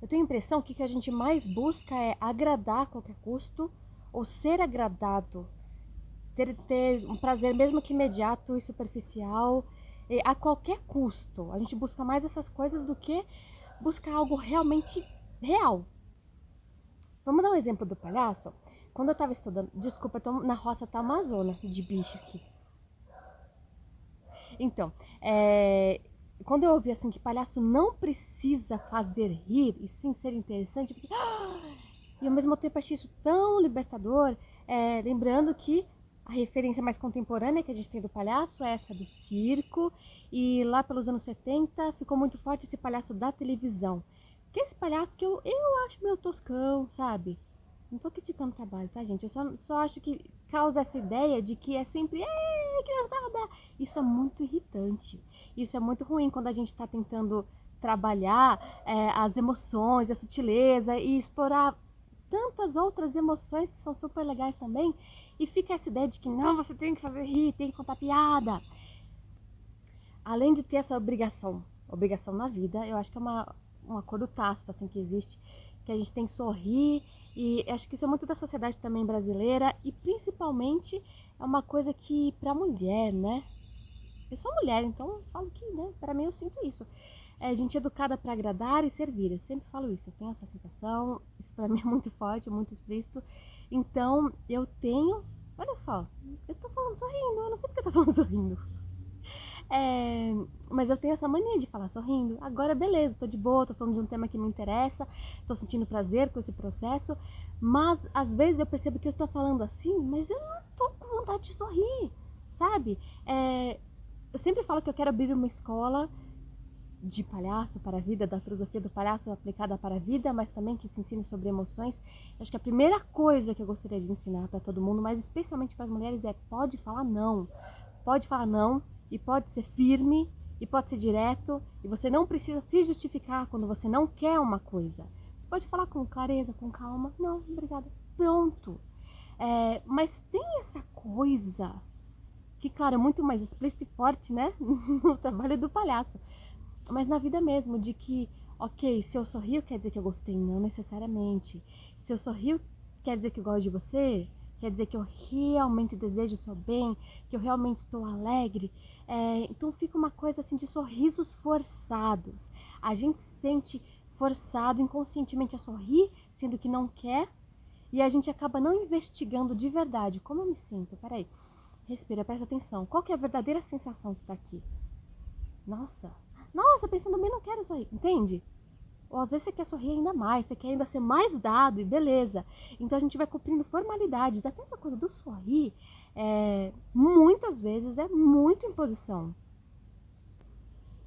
Eu tenho a impressão que o que a gente mais busca é agradar a qualquer custo ou ser agradado, ter um prazer mesmo que imediato e superficial, a qualquer custo. A gente busca mais essas coisas do que buscar algo realmente real. Vamos dar um exemplo do palhaço? Quando eu tava estudando, desculpa, eu tô na roça tá Amazônia de bicho aqui. Então, quando eu ouvi assim que palhaço não precisa fazer rir e sim ser interessante, eu fiquei, e ao mesmo tempo achei isso tão libertador, lembrando que a referência mais contemporânea que a gente tem do palhaço é essa do circo, e lá pelos anos 70 ficou muito forte esse palhaço da televisão. Que é esse palhaço que eu acho meio toscão, sabe? Não tô criticando o trabalho, tá, gente? Eu só acho que causa essa ideia de que é sempre, criançada! Isso é muito irritante. Isso é muito ruim quando a gente tá tentando trabalhar as emoções, a sutileza e explorar tantas outras emoções que são super legais também. E fica essa ideia de que não, você tem que fazer rir, tem que contar piada. Além de ter essa obrigação na vida, eu acho que é um acordo tácito assim que existe, que a gente tem que sorrir, e acho que isso é muito da sociedade também brasileira, e principalmente é uma coisa que pra mulher, né? Eu sou mulher, então falo que, né, pra mim eu sinto isso. A gente é educada pra agradar e servir, eu sempre falo isso, eu tenho essa sensação, isso pra mim é muito forte, muito explícito. Então eu tenho, olha só, eu tô falando sorrindo, eu não sei porque eu tô falando sorrindo. É, mas eu tenho essa mania de falar sorrindo. Agora, beleza, tô de boa, tô falando de um tema que me interessa, tô sentindo prazer com esse processo, mas às vezes eu percebo que eu tô falando assim, mas eu não tô com vontade de sorrir, sabe? Eu sempre falo que eu quero abrir uma escola de palhaço para a vida, da filosofia do palhaço aplicada para a vida, mas também que se ensine sobre emoções. Acho que a primeira coisa que eu gostaria de ensinar para todo mundo, mas especialmente para as mulheres, é pode falar não. Pode falar não e pode ser firme e pode ser direto e você não precisa se justificar quando você não quer uma coisa. Você pode falar com clareza, com calma. Não, obrigada. Pronto. Mas tem essa coisa que, claro, é muito mais explícita e forte, né? No trabalho do palhaço. Mas na vida mesmo, de que, ok, se eu sorrio quer dizer que eu gostei, não necessariamente. Se eu sorrio quer dizer que eu gosto de você, quer dizer que eu realmente desejo o seu bem, que eu realmente estou alegre. Então fica uma coisa assim de sorrisos forçados. A gente se sente forçado inconscientemente a sorrir, sendo que não quer, e a gente acaba não investigando de verdade como eu me sinto. Peraí, respira, presta atenção. Qual que é a verdadeira sensação que está aqui? Nossa, nossa, pensando bem, não quero sorrir, entende? Ou às vezes você quer sorrir ainda mais, você quer ainda ser mais dado e beleza. Então a gente vai cumprindo formalidades. Até essa coisa do sorrir, muitas vezes é muito imposição.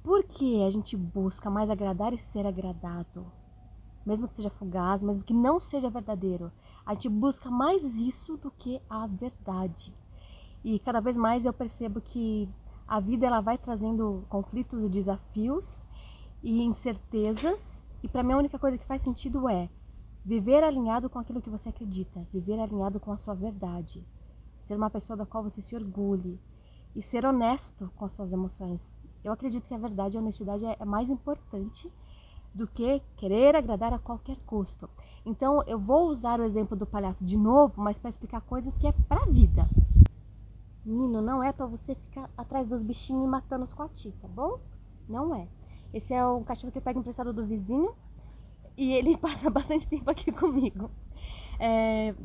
Porque a gente busca mais agradar e ser agradado. Mesmo que seja fugaz, mesmo que não seja verdadeiro. A gente busca mais isso do que a verdade. E cada vez mais eu percebo que a vida ela vai trazendo conflitos e desafios e incertezas. E para mim a única coisa que faz sentido é viver alinhado com aquilo que você acredita, viver alinhado com a sua verdade, ser uma pessoa da qual você se orgulhe e ser honesto com as suas emoções. Eu acredito que a verdade e a honestidade é mais importante do que querer agradar a qualquer custo. Então eu vou usar o exemplo do palhaço de novo, mas para explicar coisas que é pra vida. Menino, não é pra você ficar atrás dos bichinhos e matando os coati, tá bom? Não é. Esse é o cachorro que eu pego emprestado do vizinho e ele passa bastante tempo aqui comigo.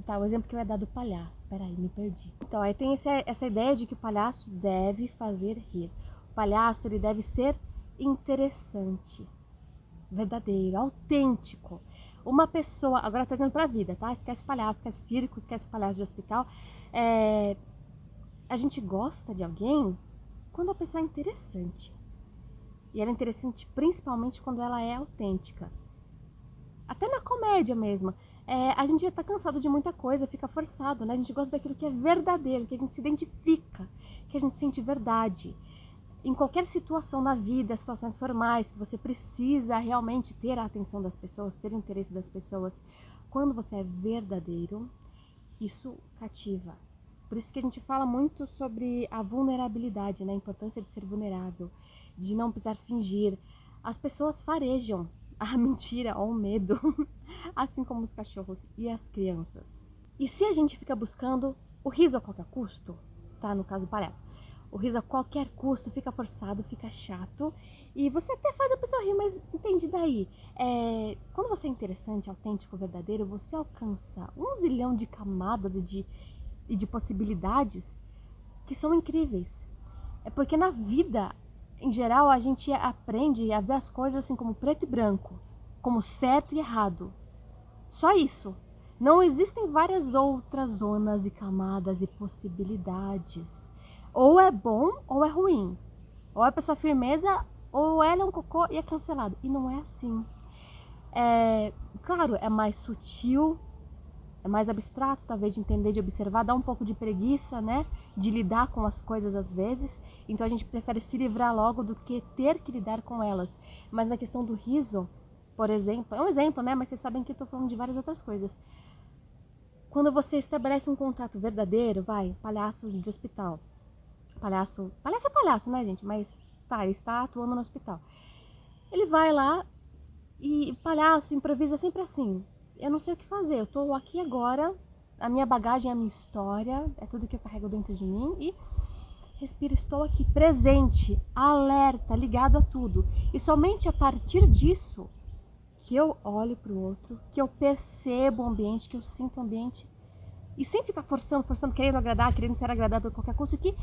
Tá, o exemplo que eu ia dar do palhaço. Peraí, me perdi. Então, aí tem essa ideia de que o palhaço deve fazer rir. O palhaço, ele deve ser interessante, verdadeiro, autêntico. Uma pessoa, agora trazendo pra vida, tá? Esquece o palhaço, esquece o circo, esquece o palhaço de hospital. A gente gosta de alguém quando a pessoa é interessante. E ela é interessante principalmente quando ela é autêntica. Até na comédia mesmo. A gente já tá cansado de muita coisa, fica forçado, né? A gente gosta daquilo que é verdadeiro, que a gente se identifica, que a gente sente verdade. Em qualquer situação na vida, situações formais, que você precisa realmente ter a atenção das pessoas, ter o interesse das pessoas, quando você é verdadeiro, isso cativa. Por isso que a gente fala muito sobre a vulnerabilidade, né? A importância de ser vulnerável, de não precisar fingir. As pessoas farejam. a mentira ou o medo, assim como os cachorros e as crianças. E se a gente fica buscando o riso a qualquer custo, tá? No caso do palhaço. O riso a qualquer custo fica forçado, fica chato. E você até faz a pessoa rir, mas entende daí? Quando você é interessante, autêntico, verdadeiro, você alcança 1 zilhão de camadas e de possibilidades que são incríveis. É porque na vida, em geral, a gente aprende a ver as coisas assim como preto e branco, como certo e errado. Só isso. Não existem várias outras zonas e camadas e possibilidades. Ou é bom ou é ruim. Ou é pessoa firmeza ou ela é um cocô e é cancelado. E não é assim. Claro, é mais sutil, é mais abstrato, talvez, de entender, de observar, dá um pouco de preguiça, né? De lidar com as coisas às vezes. Então a gente prefere se livrar logo do que ter que lidar com elas. Mas na questão do riso, por exemplo, é um exemplo, né? Mas vocês sabem que eu tô falando de várias outras coisas. Quando você estabelece um contato verdadeiro, palhaço de hospital. Palhaço é palhaço, né, gente? Mas tá, ele está atuando no hospital. Ele vai lá e palhaço, improviso é sempre assim. Eu não sei o que fazer, eu tô aqui agora, a minha bagagem, a minha história, é tudo que eu carrego dentro de mim e respiro, estou aqui, presente, alerta, ligado a tudo. E somente a partir disso que eu olho para o outro, que eu percebo o ambiente, que eu sinto o ambiente, e sem ficar forçando, querendo agradar, querendo ser agradável a qualquer custo, que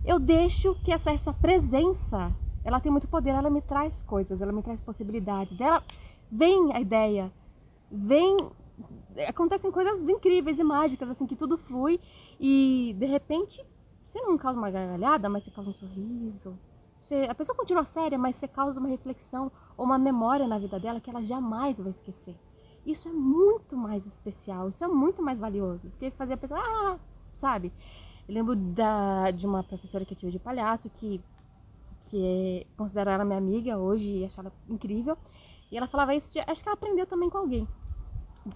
eu deixo que essa presença, ela tem muito poder, ela me traz coisas, ela me traz possibilidades, dela vem a ideia, acontecem coisas incríveis e mágicas, assim, que tudo flui e de repente você não causa uma gargalhada, mas você causa um sorriso. A pessoa continua séria, mas você causa uma reflexão ou uma memória na vida dela que ela jamais vai esquecer. Isso é muito mais especial, isso é muito mais valioso, porque fazer a pessoa, sabe? Eu lembro de uma professora que eu tive de palhaço, que é considerada minha amiga hoje e achava incrível. E ela falava isso, acho que ela aprendeu também com alguém,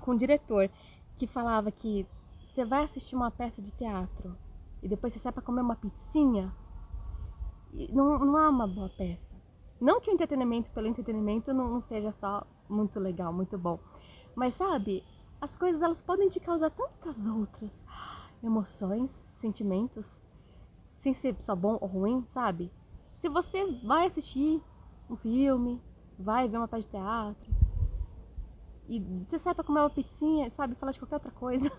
com o diretor, que falava que você vai assistir uma peça de teatro e depois você sai pra comer uma pizzinha, e não é uma boa peça. Não que o entretenimento pelo entretenimento não seja só muito legal, muito bom. Mas sabe, as coisas elas podem te causar tantas outras emoções, sentimentos, sem ser só bom ou ruim, sabe? Se você vai assistir um filme, vai ver uma peça de teatro, e você sai pra comer uma pizzinha, sabe, falar de qualquer outra coisa,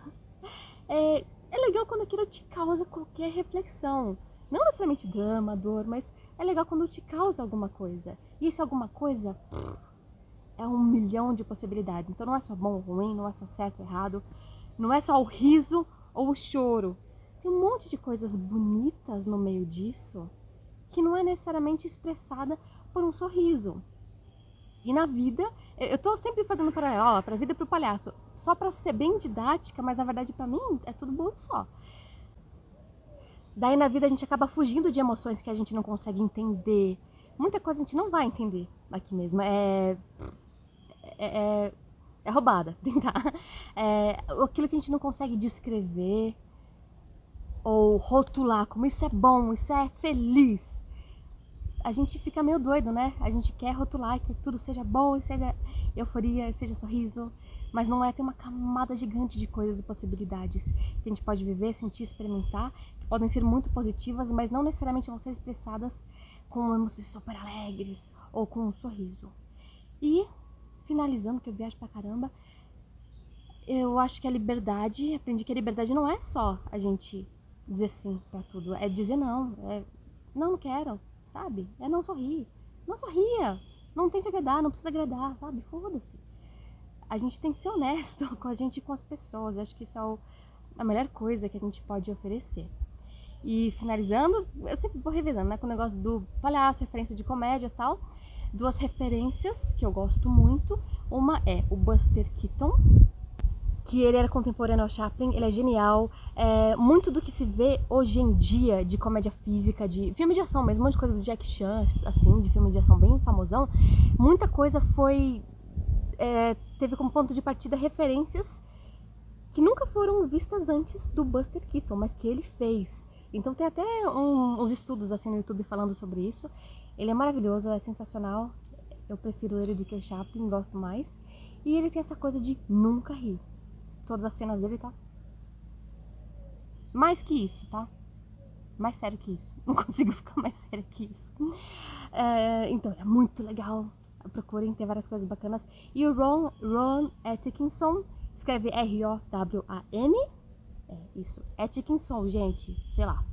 é legal quando aquilo te causa qualquer reflexão. Não necessariamente drama, dor, mas é legal quando te causa alguma coisa. E isso alguma coisa é 1 milhão de possibilidades. Então não é só bom ou ruim, não é só certo ou errado, não é só o riso ou o choro. Tem um monte de coisas bonitas no meio disso que não é necessariamente expressada por um sorriso. E na vida, eu tô sempre fazendo paralelo pra vida e pro palhaço, só pra ser bem didática, mas na verdade pra mim é tudo bom só. Daí na vida a gente acaba fugindo de emoções que a gente não consegue entender. Muita coisa a gente não vai entender aqui mesmo. É roubada, tentar. Aquilo que a gente não consegue descrever ou rotular como isso é bom, isso é feliz. A gente fica meio doido, né? A gente quer rotular que tudo seja bom, seja euforia, seja sorriso, mas não é, tem uma camada gigante de coisas e possibilidades que a gente pode viver, sentir, experimentar, que podem ser muito positivas, mas não necessariamente vão ser expressadas com emoções super alegres ou com um sorriso. E, finalizando, que eu viajo pra caramba, eu acho que a liberdade, aprendi que a liberdade não é só a gente dizer sim pra tudo, é dizer não, não quero, sabe? É não sorrir. Não sorria. Não tente agradar, não precisa agradar, sabe? Foda-se. A gente tem que ser honesto com a gente e com as pessoas. Acho que isso é a melhor coisa que a gente pode oferecer. E finalizando, eu sempre vou revisando, né? Com o negócio do palhaço, referência de comédia e tal. 2 referências que eu gosto muito. Uma é o Buster Keaton, que ele era contemporâneo ao Chaplin, ele é genial. Muito do que se vê hoje em dia de comédia física, de filme de ação mesmo, um monte de coisa do Jack Chan, assim, de filme de ação bem famosão, muita coisa teve como ponto de partida referências que nunca foram vistas antes do Buster Keaton, mas que ele fez. Então tem até uns estudos assim no YouTube falando sobre isso. Ele é maravilhoso, é sensacional. Eu prefiro ele do que o Chaplin, gosto mais. E ele tem essa coisa de nunca rir. Todas as cenas dele, tá? Mais que isso, tá? Mais sério que isso. Não consigo ficar mais sério que isso. Então, é muito legal. Procurem, tem várias coisas bacanas. E o Ron Atkinson, escreve R-O-W-A-N. Isso. Atkinson, gente. Sei lá.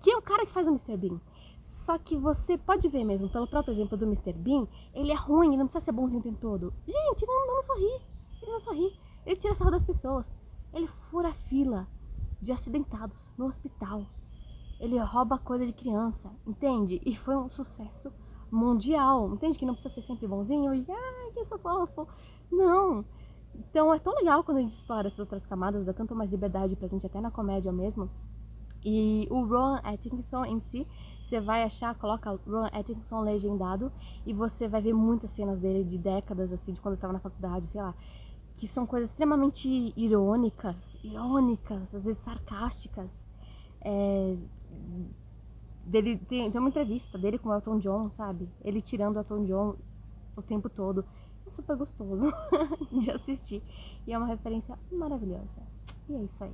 Que é o cara que faz o Mr. Bean. Só que você pode ver mesmo, pelo próprio exemplo do Mr. Bean, ele é ruim, ele não precisa ser bonzinho o tempo todo. Gente, não sorri. Ele não sorri. Ele tira sarro das pessoas. Ele fura a fila de acidentados no hospital. Ele rouba coisa de criança, entende? E foi um sucesso mundial, entende? Que não precisa ser sempre bonzinho e, ai, que eu sou fofo. Não. Então é tão legal quando a gente explora essas outras camadas, dá tanto mais liberdade pra gente, até na comédia mesmo. E o Ron Atkinson em si, você vai achar, coloca Ron Atkinson legendado e você vai ver muitas cenas dele de décadas, assim, de quando eu tava na faculdade, sei lá, que são coisas extremamente irônicas, às vezes sarcásticas. É, tem uma entrevista dele com o Elton John, sabe? Ele tirando o Elton John o tempo todo. É super gostoso de assistir. E é uma referência maravilhosa. E é isso aí.